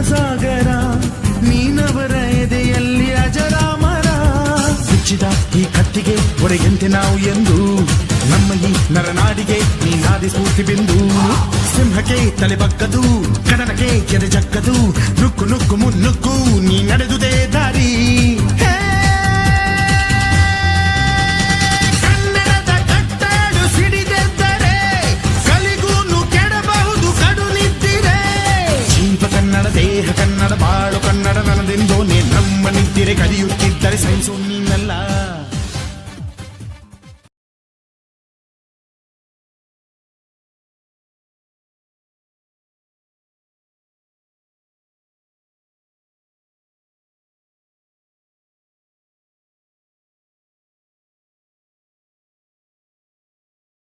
ಸಾಗರ ನೀನವರ ಎದೆಯಲ್ಲಿ ಅಜರಾಮರ ಬಿಚ್ಚಿದ ಈ ಕತ್ತಿಗೆ ಹೊರಗೆಂತೆ ನಾವು ಎಂದು ನಮ್ಮ ಈ ನರನಾಡಿಗೆ ನೀನಾದಿ ಸ್ಫೂರ್ತಿ ಬಿಂದು ಸಿಂಹಕ್ಕೆ ತಲೆ ಬಗ್ಗದು ಕಡನಕ್ಕೆ ಕೆರೆ ಜಕ್ಕದು ನುಕ್ಕು ನುಕ್ಕು ಮುನ್ನುಕ್ಕು ನೀ ನಡೆದುದೇ ದಾರಿ